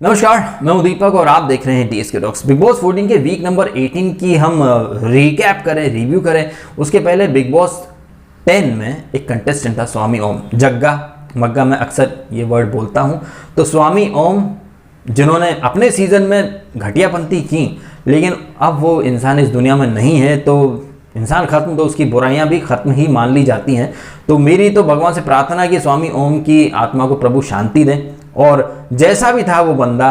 नमस्कार, मैं हूं दीपक और आप देख रहे हैं DSK टॉक्स। बिग बॉस 14 के वीक नंबर 18 की हम रिकैप करें, रिव्यू करें उसके पहले बिग बॉस 10 में एक कंटेस्टेंट था स्वामी ओम। जग्गा मग्गा मैं अक्सर ये वर्ड बोलता हूं। तो स्वामी ओम जिन्होंने अपने सीजन में घटियापंती की, लेकिन अब वो इंसान इस दुनिया में नहीं है, तो इंसान खत्म तो उसकी बुराइयां भी खत्म ही मान ली जाती हैं। तो मेरी तो भगवान से प्रार्थना है कि स्वामी ओम की आत्मा को प्रभु शांति दें। और जैसा भी था वो बंदा,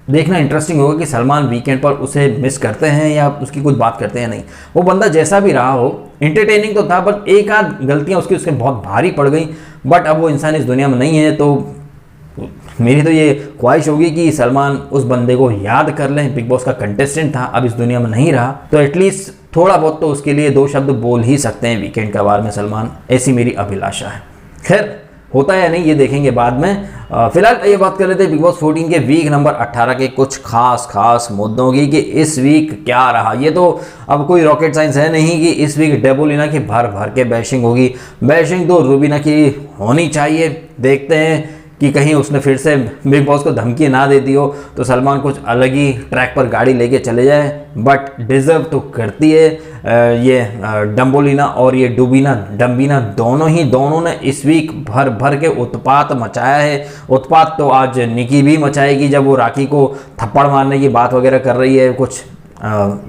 देखना इंटरेस्टिंग होगा कि सलमान वीकेंड पर उसे मिस करते हैं या उसकी कुछ बात करते हैं। नहीं, वो बंदा जैसा भी रहा हो इंटरटेनिंग तो था, बट एक आध गलतियां उसके बहुत भारी पड़ गई। बट अब वो इंसान इस दुनिया में नहीं है, तो मेरी तो ये ख्वाहिश होगी कि सलमान उस बंदे को याद कर लें। बिग बॉस का कंटेस्टेंट था, अब इस दुनिया में नहीं रहा, तो एटलीस्ट थोड़ा बहुत तो उसके लिए दो शब्द बोल ही सकते हैं वीकेंड का बार में सलमान। ऐसी मेरी अभिलाषा है। खैर, होता है या नहीं ये देखेंगे बाद में। फिलहाल ये बात कर रहे थे बिग बॉस 14 के वीक नंबर 18 के कुछ खास मुद्दों की कि इस वीक क्या रहा। ये तो अब कोई रॉकेट साइंस है नहीं कि इस वीक डेबोलिना की भर भर के बैशिंग होगी। बैशिंग तो रूबीना की होनी चाहिए। देखते हैं कि कहीं उसने फिर से बिग बॉस को धमकी ना दे दी हो तो सलमान कुछ अलग ही ट्रैक पर गाड़ी लेके चले जाए। बट डिज़र्व तो करती है ये डम्बोलिना और ये डम्बीना दोनों ने इस वीक भर भर के उत्पात मचाया है। उत्पात तो आज निकी भी मचाएगी जब वो राखी को थप्पड़ मारने की बात वगैरह कर रही है। कुछ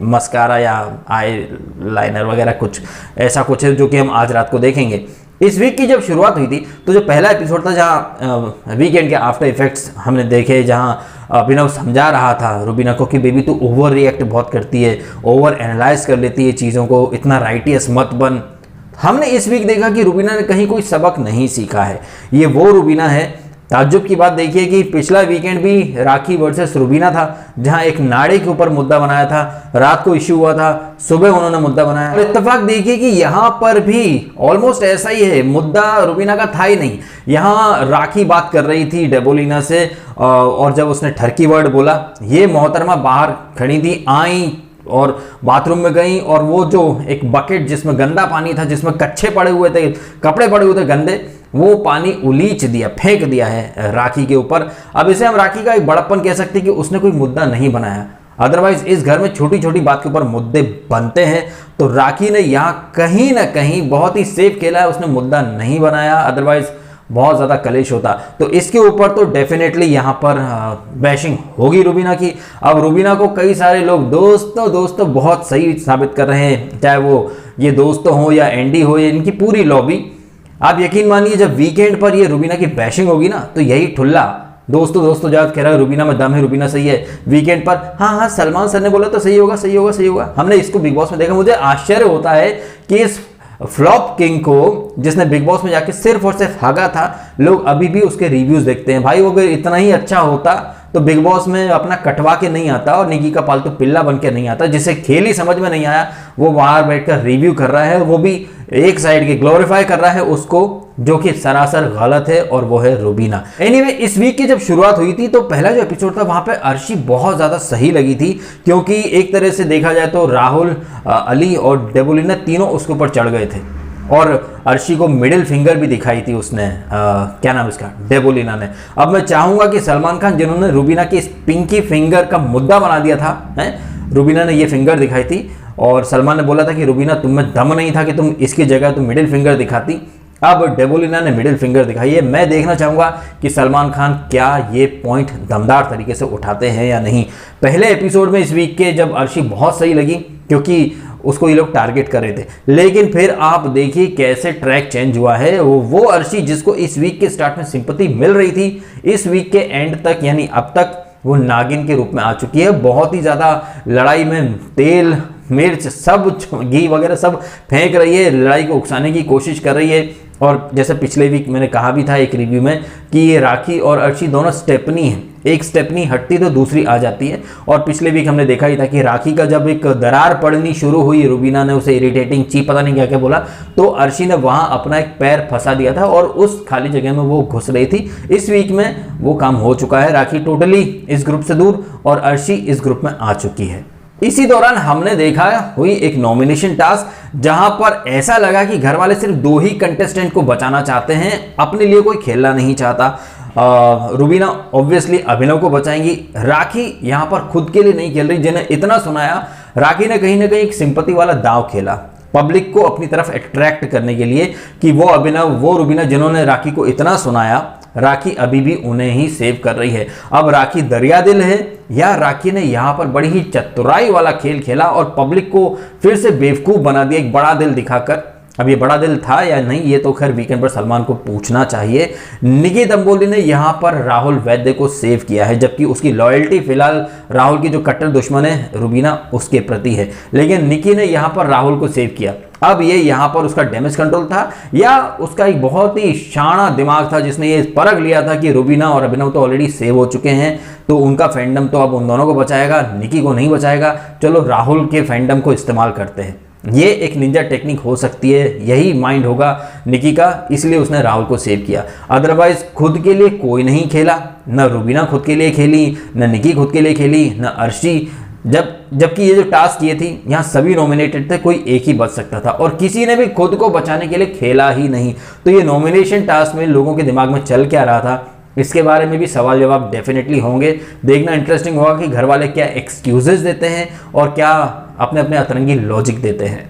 मस्कारा या आई लाइनर वगैरह कुछ ऐसा कुछ है जो कि हम आज रात को देखेंगे। इस वीक की जब शुरुआत हुई थी तो जो पहला एपिसोड था जहाँ वीकेंड के आफ्टर इफेक्ट्स हमने देखे, जहाँ अभिनव समझा रहा था रूबीना को कि बेबी तू ओवर रिएक्ट बहुत करती है, ओवर एनालाइज कर लेती है चीज़ों को, इतना राइटियस मत बन। हमने इस वीक देखा कि रूबीना ने कहीं कोई सबक नहीं सीखा है। ये वो रूबीना है। ताज्जुब की बात देखिए कि पिछला वीकेंड भी राखी वर्सेस रूबीना था, जहां एक नाड़े के ऊपर मुद्दा बनाया था, रात को इश्यू हुआ था, सुबह उन्होंने मुद्दा बनाया। और इत्तेफाक देखिए कि यहां पर भी ऑलमोस्ट ऐसा ही है। मुद्दा रूबीना का था ही नहीं। यहां राखी बात कर रही थी डेबोलिना से और जब उसने ठरकी वर्ड बोला, ये मोहतरमा बाहर खड़ी थी, आई और बाथरूम में गई और वो जो एक बकेट जिसमें गंदा पानी था, जिसमें कच्चे पड़े हुए थे, कपड़े पड़े हुए थे गंदे, वो पानी उलीच दिया, फेंक दिया है राखी के ऊपर। अब इसे हम राखी का एक बड़प्पन कह सकते हैं कि उसने कोई मुद्दा नहीं बनाया। अदरवाइज इस घर में छोटी छोटी बात के ऊपर मुद्दे बनते हैं, तो राखी ने यहाँ कहीं ना कहीं बहुत ही सेफ खेला है, उसने मुद्दा नहीं बनाया। अदरवाइज बहुत ज़्यादा कलेश होता। तो इसके ऊपर तो डेफिनेटली यहाँ पर बैशिंग होगी रूबीना की। अब रूबीना को कई सारे लोग दोस्तों बहुत सही साबित कर रहे हैं, चाहे वो ये दोस्तों हो या एंडी हो या इनकी पूरी लॉबी। आप यकीन मानिए जब वीकेंड पर ये रूबीना की बैशिंग होगी ना, तो यही ठुल्ला दोस्तों जात कह रहा है रूबीना में दम है, रूबीना सही है। वीकेंड पर हाँ सलमान सर ने बोला तो सही होगा। हमने इसको बिग बॉस में देखा। मुझे आश्चर्य होता है कि इस फ्लॉप किंग को, जिसने बिग बॉस में जाके सिर्फ और सिर्फ हगा था, लोग अभी भी उसके रिव्यूज देखते हैं। भाई वो अगर इतना ही अच्छा होता तो बिग बॉस में अपना कटवा के नहीं आता और निकी का पालतू पिल्ला बन के नहीं आता। जिसे खेल ही समझ में नहीं आया वो बाहर बैठकर रिव्यू कर रहा है, वो भी एक साइड के ग्लोरीफाई कर रहा है उसको, जो कि सरासर गलत है, और वो है रूबीना। एनीवे, इस वीक की जब शुरुआत हुई थी तो पहला जो एपिसोड था वहां पे अर्शी बहुत ज्यादा सही लगी थी, क्योंकि एक तरह से देखा जाए तो राहुल, अली और डेबोलिना तीनों उसके ऊपर चढ़ गए थे और अर्शी को मिडिल फिंगर भी दिखाई थी उसने, क्या नाम इसका, डेबोलिना ने। अब मैं चाहूंगा कि सलमान खान, जिन्होंने रूबीना की इस पिंकी फिंगर का मुद्दा बना दिया था, रूबीना ने ये फिंगर दिखाई थी और सलमान ने बोला था कि रूबीना तुम में दम नहीं था कि तुम इसकी जगह तुम मिडिल फिंगर दिखाती। अब डेबोलिना ने मिडिल फिंगर दिखाई है। मैं देखना चाहूंगा कि सलमान खान क्या ये पॉइंट दमदार तरीके से उठाते हैं या नहीं। पहले एपिसोड में इस वीक के जब अर्शी बहुत सही लगी, क्योंकि उसको ये लोग टारगेट कर रहे थे, लेकिन फिर आप देखिए कैसे ट्रैक चेंज हुआ है। वो अर्शी जिसको इस वीक के स्टार्ट में सिंपैथी मिल रही थी, इस वीक के एंड तक यानी अब तक वो नागिन के रूप में आ चुकी है। बहुत ही ज़्यादा लड़ाई में तेल मिर्च सब घी वगैरह सब फेंक रही है, लड़ाई को उकसाने की कोशिश कर रही है। और जैसे पिछले वीक मैंने कहा भी था एक रिव्यू में कि ये राखी और अर्शी दोनों स्टेपनी हैं, एक स्टेपनी हटती तो दूसरी आ जाती है। और पिछले वीक हमने देखा ही था कि राखी का जब एक दरार पड़नी शुरू हुई, रूबीना ने उसे इरिटेटिंग ची पता नहीं क्या क्या बोला, तो अर्शी ने वहां अपना एक पैर फंसा दिया था और उस खाली जगह में वो घुस रही थी। इस वीक में वो काम हो चुका है, राखी टोटली इस ग्रुप से दूर और अर्शी इस ग्रुप में आ चुकी है। इसी दौरान हमने देखा हुई एक नॉमिनेशन टास्क, जहां पर ऐसा लगा कि घर वाले सिर्फ दो ही कंटेस्टेंट को बचाना चाहते हैं, अपने लिए कोई खेलना नहीं चाहता। रुबीना ऑब्वियसली अभिनव को बचाएंगी। राखी यहाँ पर खुद के लिए नहीं खेल रही, जिन्हें इतना सुनाया राखी ने कहीं ना कहीं एक सिंपैथी वाला दांव खेला पब्लिक को अपनी तरफ अट्रैक्ट करने के लिए कि वो अभिनव, वो रुबीना जिन्होंने राखी को इतना सुनाया, राखी अभी भी उन्हें ही सेव कर रही है। अब राखी दरिया दिल है या राखी ने यहां पर बड़ी ही चतुराई वाला खेल खेला और पब्लिक को फिर से बेवकूफ बना दिया एक बड़ा दिल दिखाकर। अब ये बड़ा दिल था या नहीं, ये तो खैर वीकेंड पर सलमान को पूछना चाहिए। निकी दंबोली ने यहां पर राहुल वैद्य को सेव किया है, जबकि उसकी लॉयल्टी फिलहाल राहुल की जो कट्टर दुश्मन है रुबीना उसके प्रति है, लेकिन निकी ने यहां पर राहुल को सेव किया। अब ये यहां पर उसका डैमेज कंट्रोल था या उसका एक बहुत ही शाना दिमाग था जिसने ये परख लिया था कि रुबीना और अभिनव तो ऑलरेडी सेव हो चुके हैं, तो उनका फैंडम तो अब उन दोनों को बचाएगा, निकी को नहीं बचाएगा। चलो राहुल के फैंडम को इस्तेमाल करते हैं। ये एक निंजा टेक्निक हो सकती है, यही माइंड होगा निकी का, इसलिए उसने राहुल को सेव किया। अदरवाइज खुद के लिए कोई नहीं खेला, न रुबीना खुद के लिए खेली, न निकी खुद के लिए खेली, न अर्शी। जबकि ये जो टास्क किए थी यहाँ सभी नॉमिनेटेड थे, कोई एक ही बच सकता था और किसी ने भी खुद को बचाने के लिए खेला ही नहीं। तो ये नॉमिनेशन टास्क में लोगों के दिमाग में चल क्या रहा था, इसके बारे में भी सवाल जवाब डेफिनेटली होंगे। देखना इंटरेस्टिंग होगा कि घर वाले क्या एक्सक्यूजेस देते हैं और क्या अपने अपने अतरंगी लॉजिक देते हैं।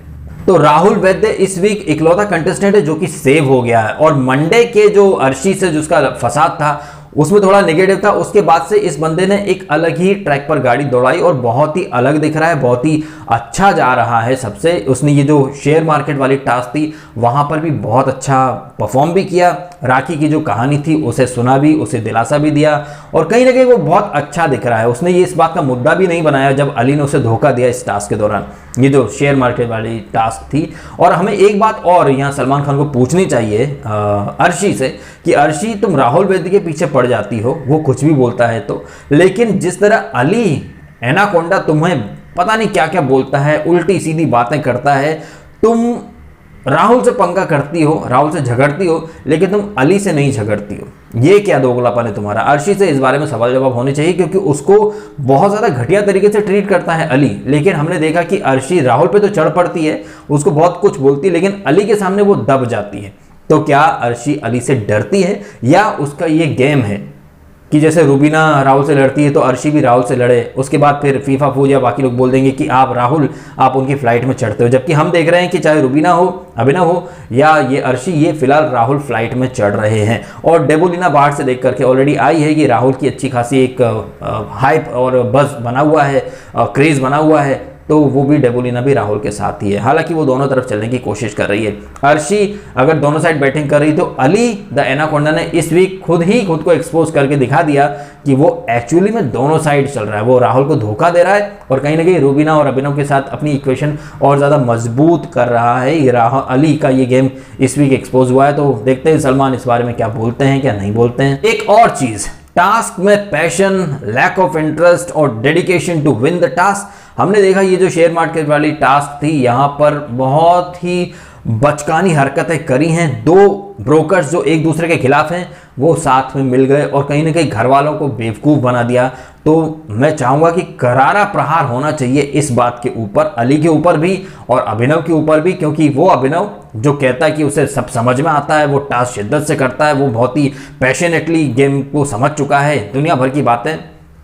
तो राहुल वैद्य इस वीक इकलौता कंटेस्टेंट है जो कि सेव हो गया है और मंडे के जो अर्शी से जिसका फसाद था उसमें थोड़ा नेगेटिव था, उसके बाद से इस बंदे ने एक अलग ही ट्रैक पर गाड़ी दौड़ाई और बहुत ही अलग दिख रहा है, बहुत ही अच्छा जा रहा है सबसे। उसने ये जो शेयर मार्केट वाली टास्क थी वहां पर भी बहुत अच्छा परफॉर्म भी किया। राखी की जो कहानी थी उसे सुना भी, उसे दिलासा भी दिया और कहीं ना कहीं वो बहुत अच्छा दिख रहा है। उसने ये इस बात का मुद्दा भी नहीं बनाया जब अली ने उसे धोखा दिया इस टास्क के दौरान, ये जो शेयर मार्केट वाली टास्क थी। और हमें एक बात और यहाँ सलमान खान को पूछनी चाहिए अर्शी से कि अर्शी तुम राहुल वैद्य के पीछे पड़ जाती हो, वो कुछ भी बोलता है तो, लेकिन जिस तरह अली एनाकोंडा तुम्हें पता नहीं क्या क्या बोलता है, उल्टी सीधी बातें करता है, तुम राहुल से पंगा करती हो, राहुल से झगड़ती हो, लेकिन तुम अली से नहीं झगड़ती हो, ये क्या दोगलापन है तुम्हारा। अर्शी से इस बारे में सवाल जवाब होने चाहिए क्योंकि उसको बहुत ज़्यादा घटिया तरीके से ट्रीट करता है अली, लेकिन हमने देखा कि अर्शी राहुल पे तो चढ़ पड़ती है, उसको बहुत कुछ बोलती है, लेकिन अली के सामने वो दब जाती है। तो क्या अर्शी अली से डरती है या उसका ये गेम है कि जैसे रुबीना राहुल से लड़ती है तो अर्शी भी राहुल से लड़े, उसके बाद फिर फीफा फूज या बाकी लोग बोल देंगे कि आप राहुल आप उनकी फ्लाइट में चढ़ते हो, जबकि हम देख रहे हैं कि चाहे रुबीना हो, अभिनव हो या ये अर्शी, ये फिलहाल राहुल फ्लाइट में चढ़ रहे हैं। और डेबोलिना बाहर से देख करके ऑलरेडी आई है कि राहुल की अच्छी खासी एक हाइप और बज़ बना हुआ है, क्रेज बना हुआ है, तो वो भी डेबोलिना भी राहुल के साथ ही है। हालांकि वो दोनों तरफ चलने की कोशिश कर रही है। अर्शी अगर दोनों साइड बैटिंग कर रही तो अली द एनाकोंडा ने इस वीक खुद को एक्सपोज करके दिखा दिया कि वो एक्चुअली में दोनों साइड चल रहा है, वो राहुल को धोखा दे रहा है और कहीं ना कहीं रुबीना और अभिनव के साथ अपनी इक्वेशन और ज़्यादा मजबूत कर रहा है। ये अली का ये गेम इस वीक एक्सपोज हुआ है, तो देखते हैं सलमान इस बारे में क्या बोलते हैं क्या नहीं बोलते हैं। एक और चीज़, टास्क में पैशन, लैक ऑफ इंटरेस्ट और dedication to win the task. हमने देखा ये जो शेयर मार्केट वाली टास्क थी यहाँ पर बहुत ही बचकानी हरकतें करी हैं। दो ब्रोकर्स जो एक दूसरे के खिलाफ हैं वो साथ में मिल गए और कहीं ना कहीं घर वालों को बेवकूफ़ बना दिया। तो मैं चाहूँगा कि करारा प्रहार होना चाहिए इस बात के ऊपर, अली के ऊपर भी और अभिनव के ऊपर भी, क्योंकि वो अभिनव जो कहता है कि उसे सब समझ में आता है, वो टास्क शिद्दत से करता है, वो बहुत ही पैशनेटली गेम को समझ चुका है, दुनिया भर की बातें।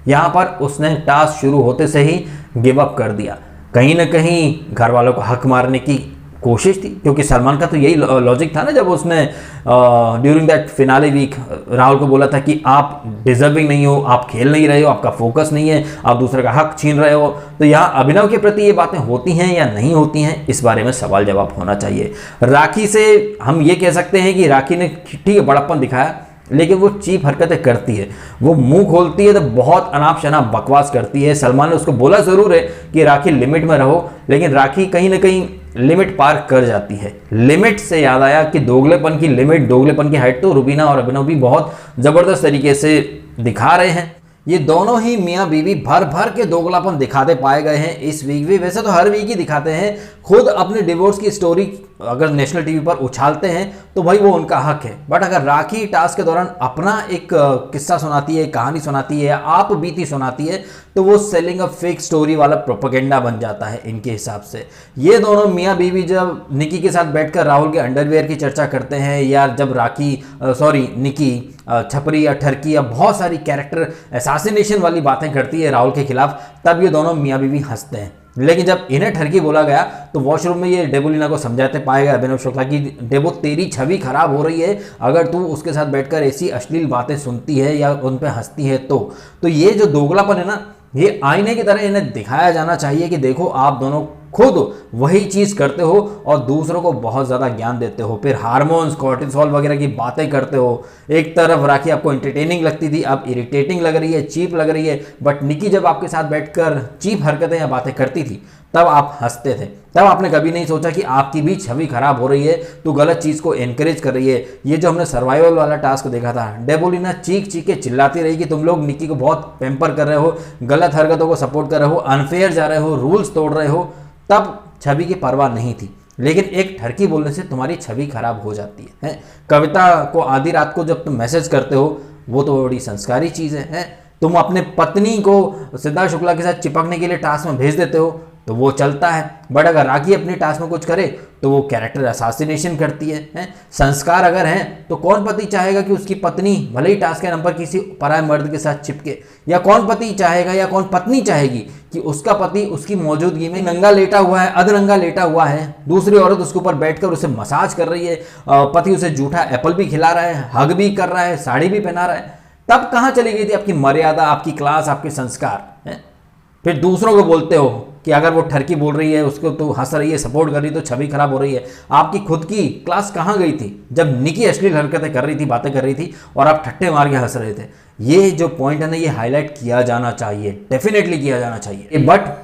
यहाँ पर उसने टास्क शुरू होते से ही गिव अप कर दिया, कहीं ना कहीं घर वालों को हक मारने की कोशिश थी, क्योंकि सलमान का तो यही लॉजिक था ना जब उसने during that finale week Rahul को बोला था कि आप डिजर्विंग नहीं हो, आप खेल नहीं रहे हो, आपका फोकस नहीं है, आप दूसरे का हक छीन रहे हो। तो यहाँ अभिनव के प्रति ये बातें होती हैं या नहीं होती हैं, इस बारे में सवाल जवाब होना चाहिए। राखी से हम ये कह सकते हैं कि राखी ने ठीक है बड़प्पन दिखाया, लेकिन वो चीप हरकतें करती है, वो मुंह खोलती है तो बहुत अनाप शनाप बकवास करती है। सलमान ने उसको बोला ज़रूर है कि राखी लिमिट में रहो, लेकिन राखी कहीं ना कहीं लिमिट पार कर जाती है। लिमिट से याद आया कि दोगलेपन की लिमिट, दोगलेपन की हाइट तो रुबीना और अभिनव भी बहुत ज़बरदस्त तरीके से दिखा रहे हैं। ये दोनों ही मियाँ बीवी भर भर के दोगलापन दिखाते पाए गए हैं इस वीक भी। वैसे तो हर वीक ही दिखाते हैं, खुद अपने डिवोर्स की स्टोरी अगर नेशनल टीवी पर उछालते हैं तो भाई वो उनका हक है, बट अगर राखी टास्क के दौरान अपना एक किस्सा सुनाती है, कहानी सुनाती है, आप बीती सुनाती है, तो वो सेलिंग अ फेक स्टोरी वाला प्रोपेगेंडा बन जाता है इनके हिसाब से। ये दोनों मियाँ बीवी जब निकी के साथ बैठकर राहुल के अंडरवियर की चर्चा करते हैं, या जब निकी छपरी या ठरकी या बहुत सारी कैरेक्टर असैसिनेशन वाली बातें करती है राहुल के खिलाफ, तब ये दोनों मियाँ बीवी हंसते हैं। लेकिन जब इन्हें ठरकी बोला गया तो वॉशरूम में ये डेबोलिना को समझाते पाएगा अभिनव शुक्ला की डेबो तेरी छवि खराब हो रही है अगर तू उसके साथ बैठकर ऐसी अश्लील बातें सुनती है या उन पर हंसती है तो ये जो दोगलापन है ना, ये आईने की तरह इन्हें दिखाया जाना चाहिए कि देखो आप दोनों खुद वही चीज़ करते हो और दूसरों को बहुत ज़्यादा ज्ञान देते हो, फिर हार्मोन्स कॉर्टिसोल वगैरह की बातें करते हो। एक तरफ राखी आपको एंटरटेनिंग लगती थी, अब इरिटेटिंग लग रही है, चीप लग रही है। बट निकी जब आपके साथ बैठकर चीप हरकतें या बातें करती थी तब आप हंसते थे, तब आपने कभी नहीं सोचा कि आपकी भी छवि खराब हो रही है, तो गलत चीज़ को एनकरेज कर रही है। ये जो हमने सर्वाइवल वाला टास्क देखा था, डेबोलिना चीख चीख के चिल्लाती रही कि तुम लोग निकी को बहुत पैम्पर कर रहे हो, गलत हरकतों को सपोर्ट कर रहे हो, अनफेयर जा रहे हो, रूल्स तोड़ रहे हो, तब छवि की परवाह नहीं थी। लेकिन एक ठरकी बोलने से तुम्हारी छवि खराब हो जाती है। कविता को आधी रात को जब तुम मैसेज करते हो वो तो बड़ी संस्कारी चीज़ है। तुम अपने पत्नी को सिद्धार्थ शुक्ला के साथ चिपकने के लिए टास्क में भेज देते हो तो वो चलता है, बट अगर राखी अपनी टास्क में कुछ करे तो वो कैरेक्टर असैसिनेशन करती है। संस्कार अगर हैं तो कौन पति चाहेगा कि उसकी पत्नी भले ही टास्क के नाम पर किसी पराये मर्द के साथ चिपके, या कौन पति चाहेगा या कौन पत्नी चाहेगी कि उसका पति उसकी मौजूदगी में नंगा लेटा हुआ है, अधनंगा लेटा हुआ है, दूसरी औरत उसके ऊपर बैठकर उसे मसाज कर रही है, पति उसे जूठा एप्पल भी खिला रहा है, हग भी कर रहा है, साड़ी भी पहना रहा है, तब कहाँ चली गई थी आपकी मर्यादा, आपकी क्लास, आपके संस्कार है? फिर दूसरों को बोलते हो कि अगर वो ठरकी बोल रही है उसको तो हंस रही है, सपोर्ट कर रही है तो छवि खराब हो रही है। आपकी खुद की क्लास कहाँ गई थी जब निकी अश्लील हरकतें कर रही थी, बातें कर रही थी और आप ठट्टे मार के हंस रहे थे? ये जो पॉइंट है ना, ये हाईलाइट किया जाना चाहिए, डेफिनेटली किया जाना चाहिए। बट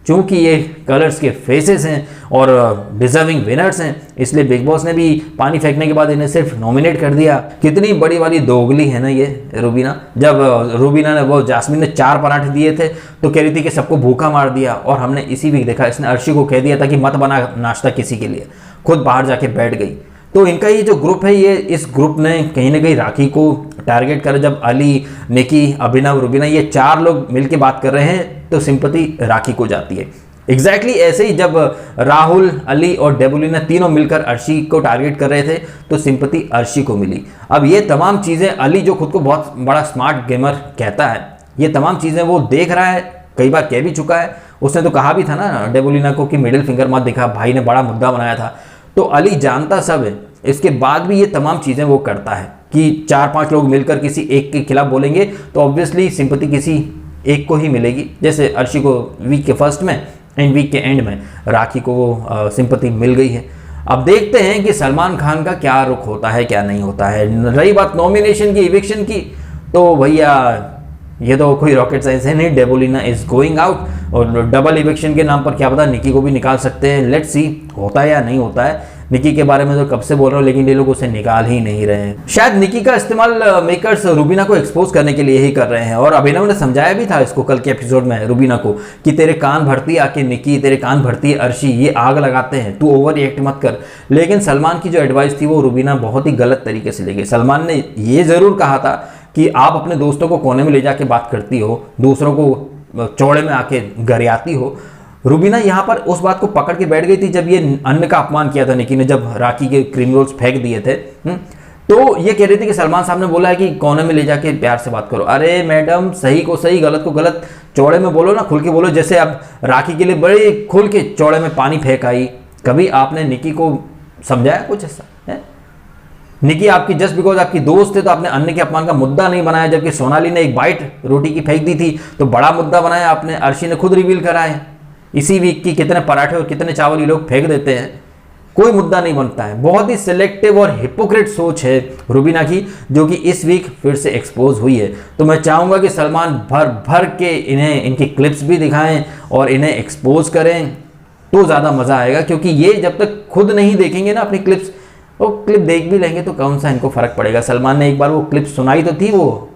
चूंकि ये कलर्स के फेसेस हैं और डिजर्विंग विनर्स हैं, इसलिए बिग बॉस ने भी पानी फेंकने के बाद इन्हें सिर्फ नॉमिनेट कर दिया। कितनी बड़ी वाली दोगली है ना ये रूबीना। जब रूबीना ने वो जास्मिन ने 4 पराठे दिए थे तो कह रही थी कि सबको भूखा मार दिया, और हमने इसी वीक देखा इसने अर्शी को कह दिया था कि मत बना नाश्ता किसी के लिए, खुद बाहर जाके बैठ गई। तो इनका ये जो ग्रुप है, ये इस ग्रुप ने कहीं ना कहीं राखी को टारगेट कर, जब अली, निकी, अभिनव, रूबीना ये 4 लोग मिलके बात कर रहे हैं तो सिंपैथी राखी को जाती है। एग्जैक्टली ऐसे ही जब राहुल, अली और डेबोलिना तीनों मिलकर अर्शी को टारगेट कर रहे थे तो सिंपैथी अर्शी को मिली। अब ये तमाम चीज़ें अली, जो खुद को बहुत बड़ा स्मार्ट गेमर कहता है, ये तमाम चीज़ें वो देख रहा है, कई बार कह भी चुका है। उसने तो कहा भी था ना डेबोलिना को कि मिडिल फिंगर मत दिखा, भाई ने बड़ा मुद्दा बनाया था। तो अली जानता सब है, इसके बाद भी ये तमाम चीज़ें वो करता है कि 4-5 लोग मिलकर किसी एक के खिलाफ बोलेंगे तो ऑब्वियसली सिंपैथी किसी एक को ही मिलेगी। जैसे अर्शी को वीक के फर्स्ट में एंड वीक के एंड में राखी को वो सिंपैथी मिल गई है। अब देखते हैं कि सलमान खान का क्या रुख होता है, क्या नहीं होता है। रही बात नॉमिनेशन की, इविक्शन की, तो भैया ये तो कोई रॉकेट साइंस है नहीं, डेबोलिना इज गोइंग आउट, और डबल इविक्शन के नाम पर क्या पता निकी को भी निकाल सकते हैं। लेट्स सी होता है या नहीं होता है। निकी के बारे में तो कब से बोल रहा हूँ, लेकिन ये लोग उसे निकाल ही नहीं रहे हैं। शायद निकी का इस्तेमाल मेकर्स रूबीना को एक्सपोज करने के लिए ही कर रहे हैं, और अभिनव ने समझाया भी था इसको कल के एपिसोड में रूबीना को कि तेरे कान भरती है आके निकी, तेरे कान भरती है अर्शी, ये आग लगाते हैं, तू ओवर रिएक्ट मत कर। लेकिन सलमान की जो एडवाइस थी वो रूबीना बहुत ही गलत तरीके से ले गई। सलमान ने ये ज़रूर कहा था कि आप अपने दोस्तों को कोने में ले जाके बात करती हो, दूसरों को चौड़े में आके गरियाती हो। रूबीना यहाँ पर उस बात को पकड़ के बैठ गई थी जब ये अन्न का अपमान किया था निकी ने, जब राखी के क्रीम रोल्स फेंक दिए थे। तो ये कह रही थी कि सलमान साहब ने बोला है कि कोने में ले जाके प्यार से बात करो। अरे मैडम, सही को सही, गलत को गलत, चौड़े में बोलो ना, खुल के बोलो। जैसे अब राखी के लिए बड़े खुल के चौड़े में पानी फेंक आई, कभी आपने निकी को समझाया कुछ ऐसा है? निकी आपकी जस्ट बिकॉज आपकी दोस्त है तो आपने अन्न के अपमान का मुद्दा नहीं बनाया, जबकि सोनाली ने एक बाइट रोटी की फेंक दी थी तो बड़ा मुद्दा बनाया आपने। अर्शी ने खुद रिवील करा है इसी वीक की कितने पराठे और कितने चावल ये लोग फेंक देते हैं, कोई मुद्दा नहीं बनता है। बहुत ही सिलेक्टिव और हिपोक्रेट सोच है रूबीना की, जो कि इस वीक फिर से एक्सपोज हुई है। तो मैं चाहूँगा कि सलमान भर भर के इन्हें इनकी क्लिप्स भी दिखाएं और इन्हें एक्सपोज करें तो ज़्यादा मज़ा आएगा, क्योंकि ये जब तक खुद नहीं देखेंगे ना अपनी क्लिप्स, वो क्लिप देख भी लेंगे तो कौन सा इनको फ़र्क पड़ेगा। सलमान ने एक बार वो क्लिप सुनाई तो थी, वो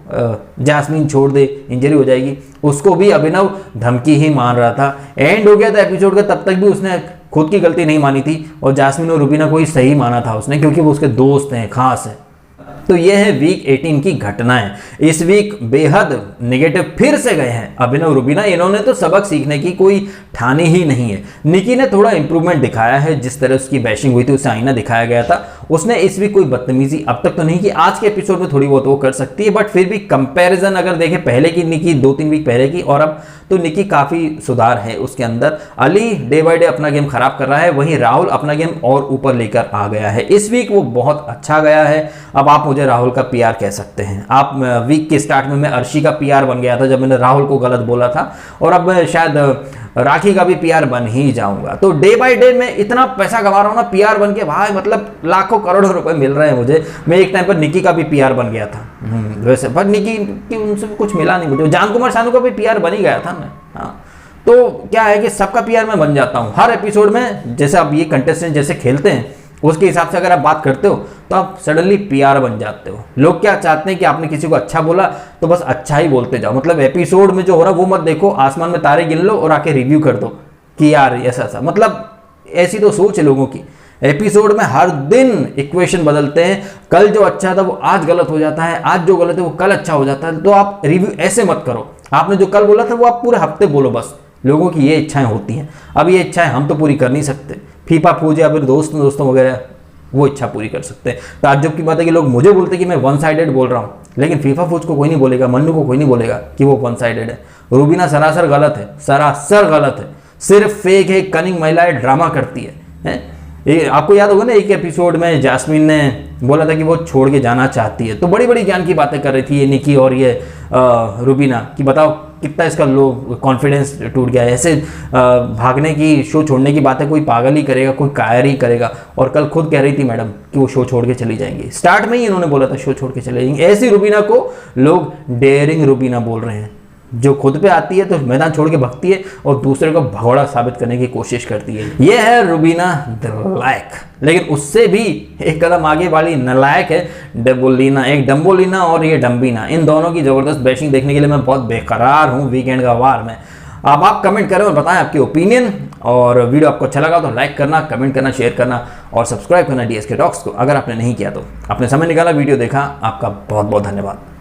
जास्मिन छोड़ दे इंजरी हो जाएगी, उसको भी अभिनव धमकी ही मान रहा था। एंड हो गया था एपिसोड का, तब तक भी उसने खुद की गलती नहीं मानी थी और जास्मिन और रूबीना को ही सही माना था उसने, क्योंकि वो उसके दोस्त हैं, खास हैं। तो ये है वीक 18 की घटनाएं। इस वीक बेहद नेगेटिव फिर से गए हैं अभिनव रूबीना। इन्होंने तो सबक सीखने की कोई ठानी ही नहीं है। निकी ने थोड़ा इंप्रूवमेंट दिखाया है, जिस तरह उसकी बैशिंग हुई थी उसे आईना दिखाया गया था, उसने इस वीक कोई बदतमीजी अब तक तो नहीं की, आज के एपिसोड में थोड़ी बहुत वो कर सकती है, बट फिर भी कंपैरिजन अगर देखें पहले की निकी 2-3 वीक पहले की और अब, तो निकी काफ़ी सुधार है उसके अंदर। अली डे बाय डे अपना गेम खराब कर रहा है, वहीं राहुल अपना गेम और ऊपर लेकर आ गया है। इस वीक वो बहुत अच्छा गया है। अब आप मुझे राहुल का पीआर कह सकते हैं। आप वीक के स्टार्ट में मैं अर्शी का पीआर बन गया था जब मैंने राहुल को गलत बोला था, और अब मैं शायद राखी का भी पीआर बन ही जाऊंगा। तो डे बाय डे मैं इतना पैसा कमा रहा हूँ ना पीआर बन के, भाई मतलब लाखों करोड़ों रुपए मिल रहे हैं मुझे। मैं एक टाइम पर निकी का भी पीआर बन गया था वैसे, पर निकी की उनसे कुछ मिला नहीं मुझे। जान कुमार शानू का भी पीआर बन ही गया था मैं। हाँ, तो क्या है कि सबका पीआर मैं बन जाता हूँ हर एपिसोड में। जैसे अब ये कंटेस्टेंट जैसे खेलते हैं उसके हिसाब से अगर आप बात करते हो तो आप सडनली पीआर बन जाते हो। लोग क्या चाहते हैं कि आपने किसी को अच्छा बोला तो बस अच्छा ही बोलते जाओ, मतलब एपिसोड में जो हो रहा है वो मत देखो, आसमान में तारे गिन लो और आके रिव्यू कर दो कि यार ऐसा ऐसा, मतलब ऐसी तो सोच है लोगों की। एपिसोड में हर दिन इक्वेशन बदलते हैं, कल जो अच्छा था वो आज गलत हो जाता है, आज जो गलत है वो कल अच्छा हो जाता है। तो आप रिव्यू ऐसे मत करो, आपने जो कल बोला था वो आप पूरे हफ्ते बोलो बस। लोगों की ये इच्छाएं होती हैं, अब ये इच्छाएं हम तो पूरी कर नहीं सकते। फीफा फूज या फिर दोस्तों वगैरह वो इच्छा पूरी कर सकते हैं। ताज्जुब की बात है कि लोग मुझे बोलते हैं कि मैं वन साइडेड बोल रहा हूँ, लेकिन फीफा फूज को कोई नहीं बोलेगा, मन्नू को कोई नहीं बोलेगा कि वो वन साइडेड है। रूबीना सरासर गलत है, सरासर गलत है, सिर्फ फेक है, कनिंग महिला है, ड्रामा करती है? ये आपको याद होगा ना, एक एपिसोड में जास्मीन ने बोला था कि वो छोड़ के जाना चाहती है, तो बड़ी बड़ी ज्ञान की बातें कर रही थी ये निकी और ये रूबीना कि बताओ कितना इसका लो कॉन्फिडेंस टूट गया है। ऐसे भागने की, शो छोड़ने की बातें कोई पागल ही करेगा, कोई कायर ही करेगा। और कल खुद कह रही थी मैडम कि वो शो छोड़ के चली जाएंगी, स्टार्ट में ही इन्होंने बोला था शो छोड़ के चले जाएंगे। ऐसी रूबीना को लोग डेयरिंग रूबीना बोल रहे हैं, जो खुद पे आती है तो मैदान छोड़ के भगती है और दूसरे को भगोड़ा साबित करने की कोशिश करती है। ये है रूबीना नलायक, लेकिन उससे भी एक कदम आगे वाली नलायक है डम्बोलिना। एक डम्बोलिना और ये डम्बीना, इन दोनों की जबरदस्त बैशिंग देखने के लिए मैं बहुत बेकरार हूँ वीकेंड का वार में। अब आप कमेंट करें और बताएं आपकी ओपिनियन, और वीडियो आपको अच्छा लगा तो लाइक करना, कमेंट करना, शेयर करना और सब्सक्राइब करना डीएसके टॉक्स को, अगर आपने नहीं किया तो। आपने समय निकाला, वीडियो देखा, आपका बहुत बहुत धन्यवाद।